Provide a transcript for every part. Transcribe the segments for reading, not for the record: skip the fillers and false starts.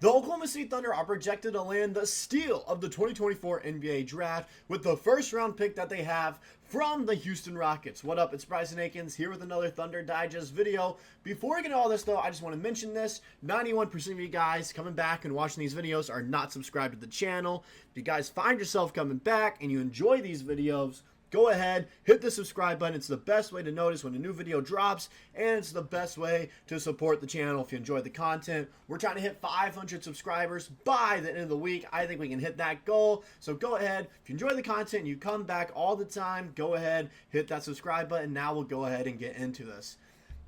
The Oklahoma City Thunder are projected to land the steal of the 2024 NBA Draft with the first round pick that they have from the Houston Rockets. What up? It's Bryson Akins here with another Thunder Digest video. Before we get into all this though, I just want to mention this. 91% of you guys coming back and watching these videos are not subscribed to the channel. If you guys find yourself coming back and you enjoy these videos, go ahead, hit the subscribe button. It's the best way to notice when a new video drops, and it's the best way to support the channel if you enjoy the content. We're trying to hit 500 subscribers by the end of the week. I think we can hit that goal. So go ahead, if you enjoy the content and you come back all the time, go ahead, hit that subscribe button. Now we'll go ahead and get into this.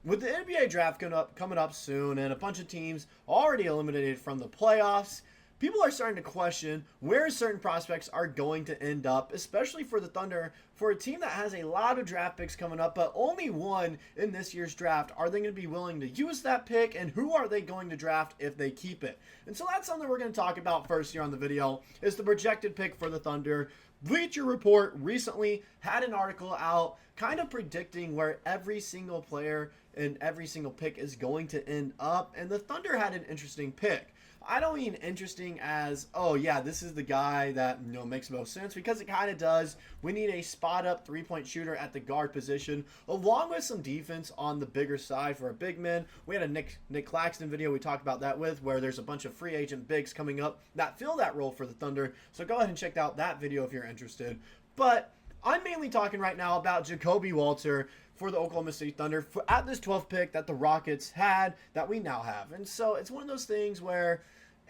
With the NBA draft coming up soon and a bunch of teams already eliminated from the playoffs, people are starting to question where certain prospects are going to end up, especially for the Thunder, for a team that has a lot of draft picks coming up, but only one in this year's draft. Are they going to be willing to use that pick, and who are they going to draft if they keep it? And so that's something we're going to talk about first here on the video, is the projected pick for the Thunder. Bleacher Report recently had an article out kind of predicting where every single player and every single pick is going to end up, and the Thunder had an interesting pick. I don't mean interesting as, oh yeah, this is the guy that, makes most sense, because it kind of does. We need a spot-up three-point shooter at the guard position, along with some defense on the bigger side for a big man. We had a Nick Claxton video we talked about that with, where there's a bunch of free agent bigs coming up that fill that role for the Thunder. So go ahead and check out that video if you're interested. But I'm mainly talking right now about Ja'Kobe Walter for the Oklahoma City Thunder at this 12th pick that the Rockets had that we now have. And so it's one of those things where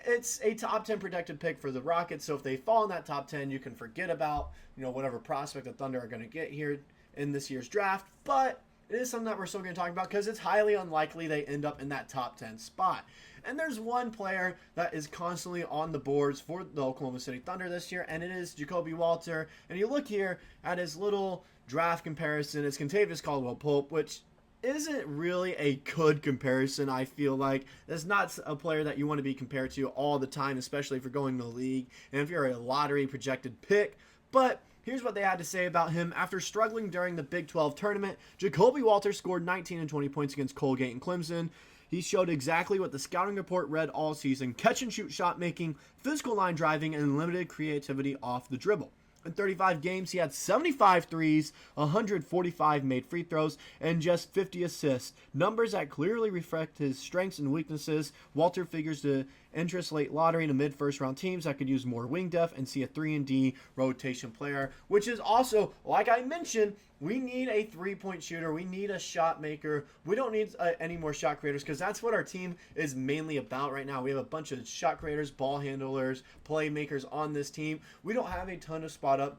it's a top 10 protected pick for the Rockets. So if they fall in that top 10, you can forget about, whatever prospect the Thunder are going to get here in this year's draft. But it is something that we're still going to talk about because it's highly unlikely they end up in that top 10 spot. And there's one player that is constantly on the boards for the Oklahoma City Thunder this year, and it is Ja'Kobe Walter. And you look here at his little draft comparison, it's Kentavious Caldwell-Pope, which isn't really a good comparison, I feel like. That's not a player that you want to be compared to all the time, especially if you're going to the league and if you're a lottery projected pick. But here's what they had to say about him. After struggling during the Big 12 tournament, Ja'Kobe Walter scored 19 and 20 points against Colgate and Clemson. He showed exactly what the scouting report read all season: catch and shoot shot making, physical line driving, and limited creativity off the dribble. In 35 games, he had 75 threes, 145 made free throws, and just 50 assists. Numbers that clearly reflect his strengths and weaknesses. Walter figures to interest late lottery to mid-first round teams that could use more wing depth and see a 3-and-D rotation player, which is also, like I mentioned, we need a three-point shooter. We need a shot maker. We don't need any more shot creators, because that's what our team is mainly about right now. We have a bunch of shot creators, ball handlers, playmakers on this team. We don't have a ton of spot-up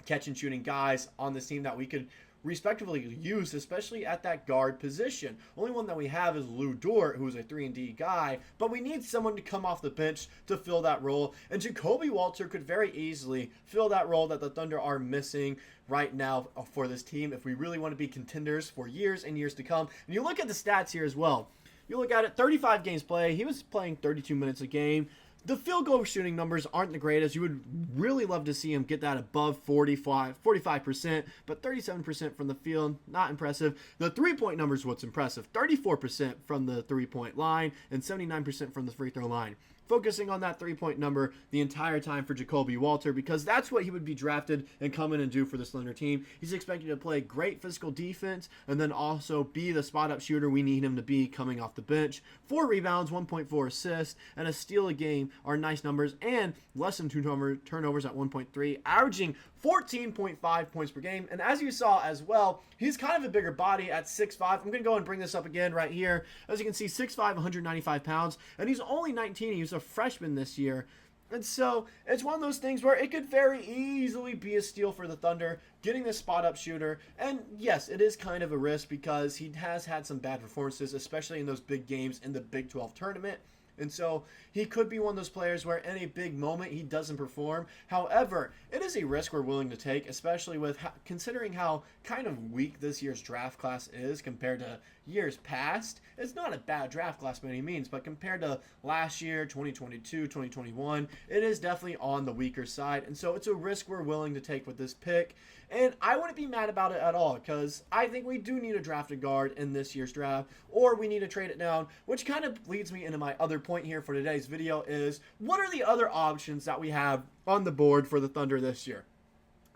catch and shooting guys on this team that we could respectively use, especially at that guard position. Only one that we have is Dort, who's a 3-and-D guy, but we need someone to come off the bench to fill that role, and Ja'Kobe Walter could very easily fill that role that the Thunder are missing right now for this team if we really want to be contenders for years and years to come. And you look at the stats here as well. You look at it, 35 games played. He was playing 32 minutes a game. The field goal shooting numbers aren't the greatest. You would really love to see him get that above 45%, but 37% from the field, not impressive. The three-point number is what's impressive. 34% from the three-point line and 79% from the free throw line. Focusing on that three-point number the entire time for Ja'Kobe Walter, because that's what he would be drafted and come in and do for this Thunder team. He's expected to play great physical defense and then also be the spot-up shooter we need him to be coming off the bench. 4 rebounds, 1.4 assists, and a steal a game are nice numbers, and less than 2 turnovers at 1.3, averaging 14.5 points per game. And as you saw as well, he's kind of a bigger body at 6'5". I'm going to go and bring this up again right here. As you can see, 6'5", 195 pounds, and he's only 19. He's a freshman this year. And so it's one of those things where it could very easily be a steal for the Thunder, getting this spot-up shooter. And yes, it is kind of a risk because he has had some bad performances, especially in those big games in the Big 12 tournament. And so he could be one of those players where in a big moment he doesn't perform. However, it is a risk we're willing to take, especially with considering how kind of weak this year's draft class is compared to years past, it's not a bad draft class by any means, but compared to last year, 2022, 2021, it is definitely on the weaker side, and so it's a risk we're willing to take with this pick, and I wouldn't be mad about it at all, because I think we do need a drafted guard in this year's draft, or we need to trade it down, which kind of leads me into my other point here for today's video is, what are the other options that we have on the board for the Thunder this year?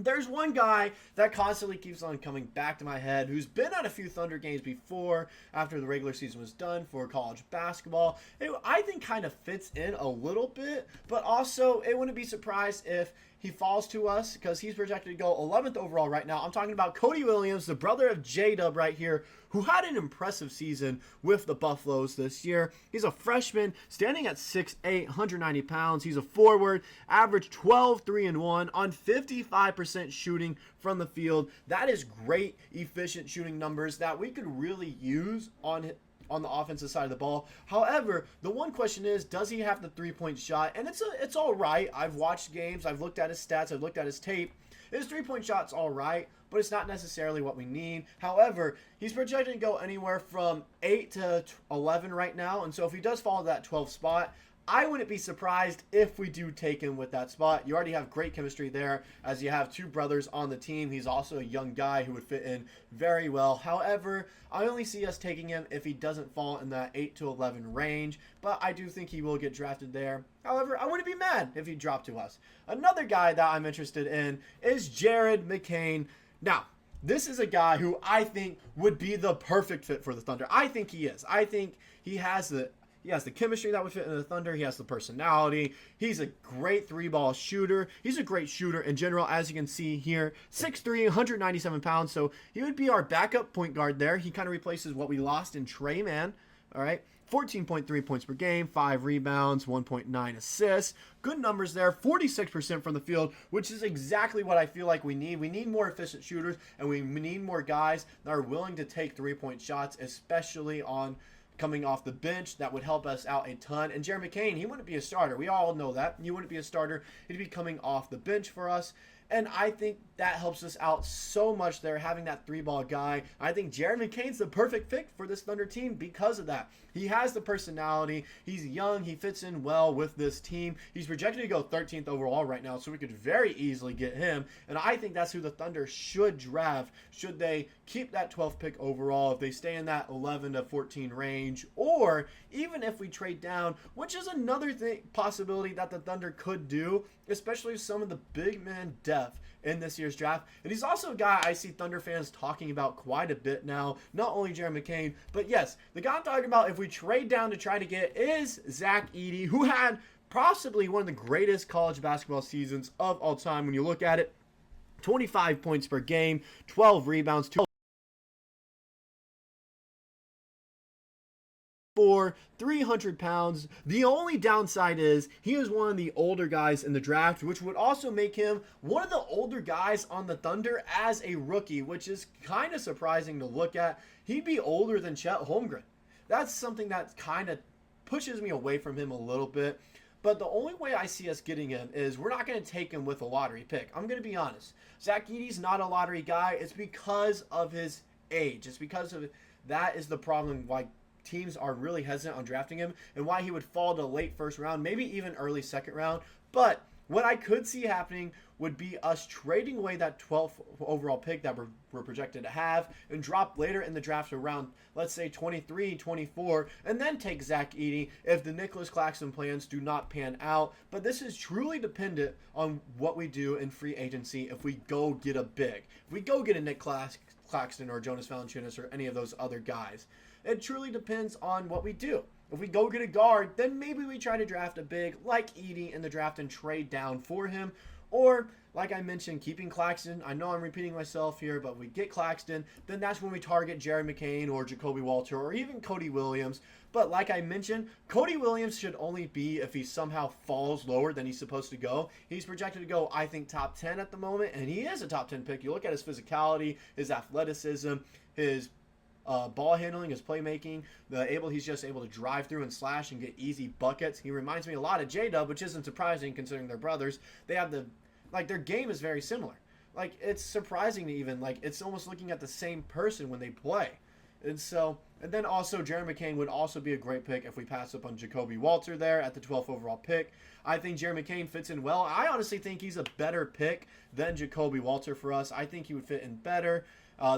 There's one guy that constantly keeps on coming back to my head who's been at a few Thunder games before after the regular season was done for college basketball. It, I think, kind of fits in a little bit, but also it wouldn't be surprised if he falls to us because he's projected to go 11th overall right now. I'm talking about Cody Williams, the brother of J-Dub right here, who had an impressive season with the Buffaloes this year. He's a freshman, standing at 6'8", 190 pounds. He's a forward, averaged 12, 3, and 1 on 55% shooting from the field. That is great, efficient shooting numbers that we could really use on the offensive side of the ball. However, the one question is, does he have the three-point shot? And it's all right. I've watched games. I've looked at his stats. I've looked at his tape. His three-point shot's all right, but it's not necessarily what we need. However, he's projected to go anywhere from 8 to 11 right now, and so if he does fall to that 12 spot, I wouldn't be surprised if we do take him with that spot. You already have great chemistry there as you have two brothers on the team. He's also a young guy who would fit in very well. However, I only see us taking him if he doesn't fall in that 8 to 11 range, but I do think he will get drafted there. However, I wouldn't be mad if he dropped to us. Another guy that I'm interested in is Jared McCain. Now, this is a guy who I think would be the perfect fit for the Thunder. I think he is. I think he has the chemistry that would fit in the Thunder. He has the personality. He's a great three-ball shooter. He's a great shooter in general, as you can see here. 6'3", 197 pounds, so he would be our backup point guard there. He kind of replaces what we lost in Trey Mann, all right? 14.3 points per game, 5 rebounds, 1.9 assists. Good numbers there, 46% from the field, which is exactly what I feel like we need. We need more efficient shooters, and we need more guys that are willing to take three-point shots, especially on coming off the bench. That would help us out a ton. And Jared McCain, he wouldn't be a starter. We all know that. He wouldn't be a starter. He'd be coming off the bench for us. And I think that helps us out so much there, having that three-ball guy. I think Jared McCain's the perfect fit for this Thunder team because of that. He has the personality. He's young. He fits in well with this team. He's projected to go 13th overall right now, so we could very easily get him. And I think that's who the Thunder should draft, should they keep that 12th pick overall, if they stay in that 11 to 14 range, or even if we trade down, which is another possibility that the Thunder could do, especially with some of the big man depth in this year's draft. And he's also a guy I see Thunder fans talking about quite a bit now. Not only Jared McCain, but yes, the guy I'm talking about if we trade down to try to get is Zach Edey, who had possibly one of the greatest college basketball seasons of all time when you look at it. 25 points per game, 12 rebounds, 300 pounds. The only downside is he is one of the older guys in the draft, which would also make him one of the older guys on the Thunder as a rookie, which is kind of surprising to look at. He'd be older than Chet Holmgren. That's something that kind of pushes me away from him a little bit. But the only way I see us getting him is we're not going to take him with a lottery pick. I'm going to be honest. Zach Edey's not a lottery guy. It's because of his age. It's because of that is the problem why teams are really hesitant on drafting him and why he would fall to late first round, maybe even early second round. But what I could see happening would be us trading away that 12th overall pick that we're projected to have and drop later in the draft around, let's say, 23, 24, and then take Zach Edey if the Nicholas Claxton plans do not pan out. But this is truly dependent on what we do in free agency if we go get a big. If we go get a Nick Claxton or Jonas Valanciunas or any of those other guys. It truly depends on what we do. If we go get a guard, then maybe we try to draft a big like Edey in the draft and trade down for him. Or, like I mentioned, keeping Claxton. I know I'm repeating myself here, but if we get Claxton, then that's when we target Jared McCain or Jacoby Walter or even Cody Williams. But like I mentioned, Cody Williams should only be if he somehow falls lower than he's supposed to go. He's projected to go, I think, top 10 at the moment, and he is a top 10 pick. You look at his physicality, his athleticism, his ball handling, his playmaking, he's just able to drive through and slash and get easy buckets. He reminds me a lot of J-Dub, which isn't surprising considering they're brothers. They have their game is very similar. Like, it's surprising to even, it's almost looking at the same person when they play. And so And then also, Jeremy McCain would also be a great pick if we pass up on Jacoby Walter there at the 12th overall pick. I think Jeremy McCain fits in well. I honestly think he's a better pick than Jacoby Walter for us. I think he would fit in better.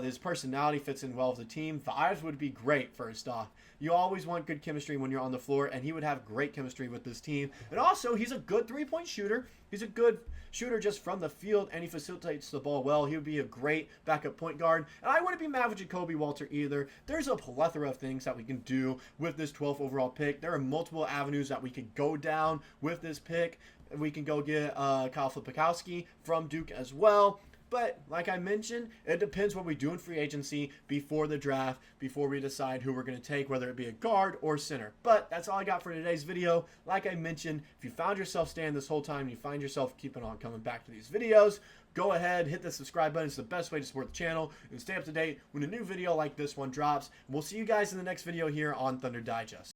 His personality fits in well with the team. Vibes would be great, first off. You always want good chemistry when you're on the floor, and he would have great chemistry with this team. And also, he's a good three-point shooter. He's a good shooter just from the field, and he facilitates the ball well. He would be a great backup point guard. And I wouldn't be mad with Jacoby Walter either. There's a plethora of things that we can do with this 12th overall pick. There are multiple avenues that we could go down with this pick. We can go get Kyle Filipowski from Duke as well. But like I mentioned, it depends what we do in free agency before the draft, before we decide who we're going to take, whether it be a guard or center. But that's all I got for today's video. Like I mentioned, if you found yourself staying this whole time and you find yourself keeping on coming back to these videos, go ahead, hit the subscribe button. It's the best way to support the channel and stay up to date when a new video like this one drops. And we'll see you guys in the next video here on Thunder Digest.